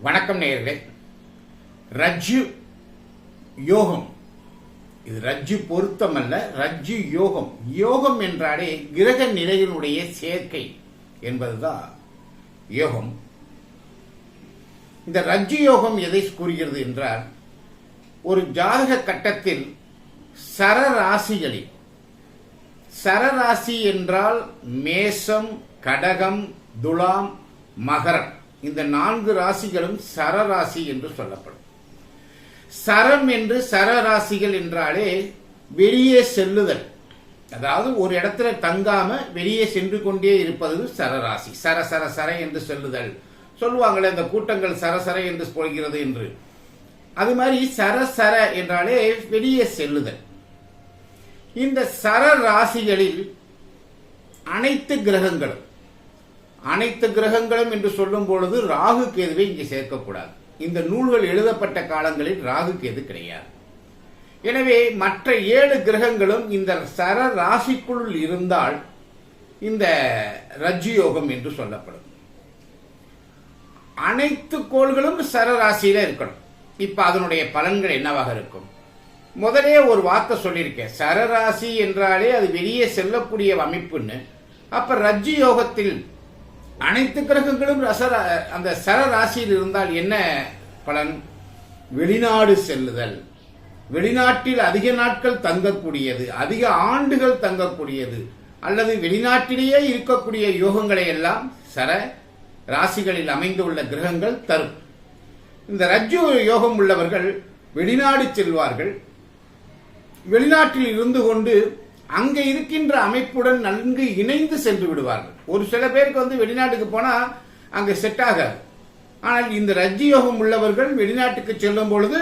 வணக்கம் நேயர்களே. ரஜ்ஜு யோகம், இது ரஜ்ஜு பொருத்தம் அல்ல, ரஜ்ஜு யோகம். யோகம் என்றாலே கிரக நிலையினுடைய சேர்க்கை என்பதுதான் யோகம். இந்த ரஜ்ஜு யோகம் எதை கூறுகிறது என்றால், ஒரு ஜாதக கட்டத்தில் சரராசிகளில், சரராசி என்றால் மேஷம், கடகம், துலாம், மகரம், இந்த 4 ராசிகளும் சரராசி என்று சொல்லப்படும். சரம் என்று சரராசிகள் என்றாலே வெளியே செல்லுதல், அதாவது ஒரு இடத்துல தங்காம வெளியே சென்று கொண்டே இருப்பது சரராசி. சர சர சர என்று செல்லுதல் சொல்லுவாங்களே, இந்த கூட்டங்கள் சரசர என்று போகிறது என்று. அது மாதிரி சரசர என்றாலே வெளியே செல்லுதல். இந்த சரராசிகளில் அனைத்து கிரகங்களும் என்று சொல்லும் பொழுது ராகு கேதுவை இங்கே சேர்க்கக்கூடாது. இந்த நூல்கள் எழுதப்பட்ட காலங்களில் ராகு கேது கிடையாது. எனவே மற்ற 7 கிரகங்களும் இந்த சர ராசிக்குள் இருந்தால் இந்த ரஜ்ஜு யோகம் என்று சொல்லப்படும். அனைத்து கோள்களும் சர ராசியில இருக்கணும். இப்ப அதனுடைய பலன்கள் என்னவாக இருக்கும்? முதலே ஒரு வார்த்தை சொல்லியிருக்கேன், சரராசி என்றாலே அது வெளியே செல்லக்கூடிய அமைப்புன்னு. அப்ப ரஜ்ஜு யோகத்தில் அனைத்து கிரகங்களும் அந்த சரராசியில் இருந்தால் என்ன பலன்? வெளிநாடு செல்லுதல், வெளிநாட்டில் அதிக நாட்கள் தங்கக்கூடியது, அதிக ஆண்டுகள் தங்கக்கூடியது, அல்லது வெளிநாட்டிலேயே இருக்கக்கூடிய யோகங்களை எல்லாம் சர ராசிகளில் அமைந்துள்ள கிரகங்கள் தரும். இந்த ரஜ்ஜு யோகம் உள்ளவர்கள் வெளிநாடு செல்வார்கள். வெளிநாட்டில் இருந்து கொண்டு அங்க இருக்கின்ற அமைப்புடன் நன்கு இணைந்து சென்று விடுவார்கள். ஒரு சில பேருக்கு வெளிநாட்டுக்கு போனா அங்க செட் ஆகாது. ஆனால் இந்த ரஜ்ஜு யோகம் உள்ளவர்கள் வெளிநாட்டுக்கு செல்லும் பொழுது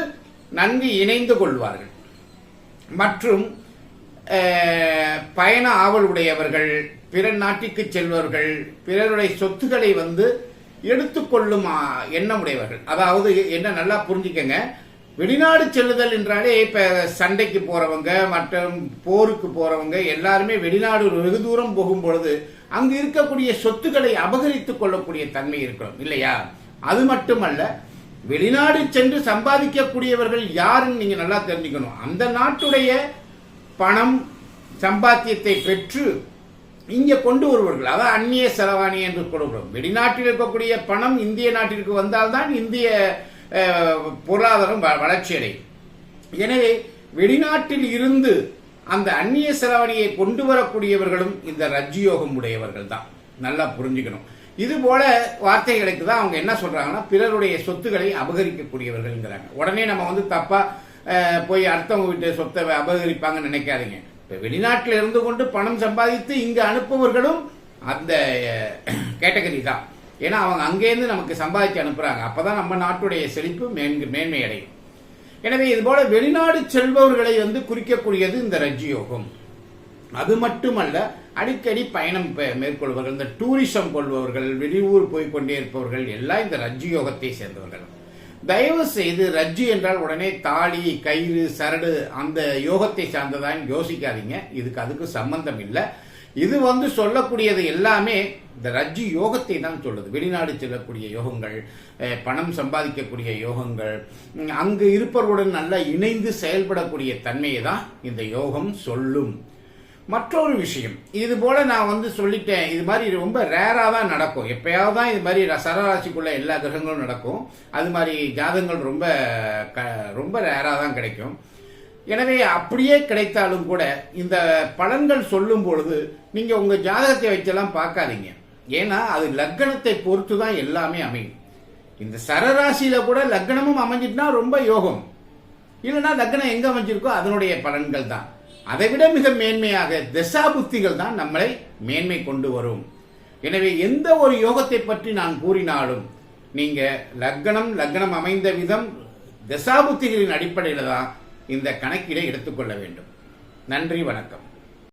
நன்கு இணைந்து கொள்வார்கள். மற்றும் பயண ஆவல் உடையவர்கள், பிற நாட்டிற்கு செல்வர்கள், பிறருடைய சொத்துக்களை எடுத்துக்கொள்ளும் எண்ணம் உடையவர்கள். அதாவது என்ன, நல்லா புரிஞ்சுக்கங்க, வெளிநாடு செல்லுதல் என்றாலே இப்ப சண்டைக்கு போறவங்க, மற்றும் போருக்கு போறவங்க எல்லாருமே வெளிநாடு வெகு தூரம் போகும் பொழுது அங்கு இருக்கக்கூடிய சொத்துக்களை அபகரித்துக் கொள்ளக்கூடிய தன்மை இருக்கணும் இல்லையா? அது மட்டுமல்ல, வெளிநாடு சென்று சம்பாதிக்கக்கூடியவர்கள் யாருன்னு நீங்க நல்லா தெரிஞ்சுக்கணும். அந்த நாட்டுடைய பணம் சம்பாத்தியத்தை பெற்று இங்க கொண்டு வருவார்கள். அதான் அந்நிய செலவாணி என்று கொடுக்கிறோம். வெளிநாட்டில் இருக்கக்கூடிய பணம் இந்திய நாட்டிற்கு வந்தால்தான் இந்திய பொருளாதாரம் வளர்ச்சி அடையும். எனவே வெளிநாட்டில் இருந்து அந்த அந்நிய செலவணியை கொண்டு வரக்கூடியவர்களும் இந்த ரஜ்ஜு யோகம் உடையவர்கள் தான். நல்லா புரிஞ்சுக்கணும். இது போல வார்த்தைகளுக்கு தான் அவங்க என்ன சொல்றாங்கன்னா, பிறருடைய சொத்துக்களை அபகரிக்கக்கூடியவர்கள். உடனே நம்ம தப்பா போய் அடுத்தவங்க வீட்டு சொத்தை அபகரிப்பாங்கன்னு நினைக்காதீங்க. இப்ப வெளிநாட்டில் இருந்து கொண்டு பணம் சம்பாதித்து இங்கு அனுப்புவர்களும் அந்த கேட்டகரி தான். ஏன்னா அவங்க அங்கேருந்து நமக்கு சம்பாதிச்சு அனுப்புறாங்க. அப்பதான் நம்ம நாட்டுடைய செழிப்பு மேன்மை அடையும். எனவே இது போல வெளிநாடு செல்பவர்களை குறிக்கக்கூடியது இந்த ரஜ்ஜு யோகம். அது மட்டுமல்ல, அடிக்கடி பயணம் மேற்கொள்பவர்கள், இந்த டூரிசம் கொள்பவர்கள், வெளியூர் போய் கொண்டே இருப்பவர்கள் எல்லாம் இந்த ரஜ்ஜு யோகத்தை சேர்ந்தவர்கள். தயவு செய்து ரஜ்ஜு என்றால் உடனே தாலி, கயிறு, சரடு அந்த யோகத்தை சார்ந்ததான் யோசிக்காதீங்க. அதுக்கு சம்பந்தம் இல்லை. இது சொல்லக்கூடியது எல்லாமே இந்த ரஜ்ஜு யோகத்தை தான் சொல்லுது. வெளிநாடு செல்லக்கூடிய யோகங்கள், பணம் சம்பாதிக்கக்கூடிய யோகங்கள், அங்கு இருப்பவருடன் நல்லா இணைந்து செயல்படக்கூடிய தன்மையை தான் இந்த யோகம் சொல்லும். மற்றொரு விஷயம், இது போல நான் சொல்லிட்டேன், இது மாதிரி ரொம்ப ரேரா தான் நடக்கும். எப்பயாவது தான் இது மாதிரி சரராசிக்குள்ள எல்லா கிரகங்களும் நடக்கும். அது மாதிரி ஜாதகங்கள் ரொம்ப ரேரா தான் கிடைக்கும். எனவே அப்படியே கிடைத்தாலும் கூட இந்த பலன்கள் சொல்லும் பொழுது நீங்க உங்க ஜாதகத்தை வச்செல்லாம் பார்க்காதீங்க. ஏன்னா அது லக்னத்தை பொறுத்து தான் எல்லாமே அமையும். இந்த சரராசியில கூட லக்னமும் அமைஞ்சிட்டுனா ரொம்ப யோகம், இல்லைன்னா லக்னம் எங்க அமைஞ்சிருக்கோ அதனுடைய பலன்கள் தான். அதை விட மிக மேன்மையாக தசாபுத்திகள் தான் நம்மளை மேன்மை கொண்டு வரும். எனவே எந்த ஒரு யோகத்தை பற்றி நான் கூறினாலும் நீங்க லக்னம் அமைந்த விதம் தசாபுத்திகளின் அடிப்படையில் தான் இந்த கணக்கிலே எடுத்துக்கொள்ள வேண்டும். நன்றி, வணக்கம்.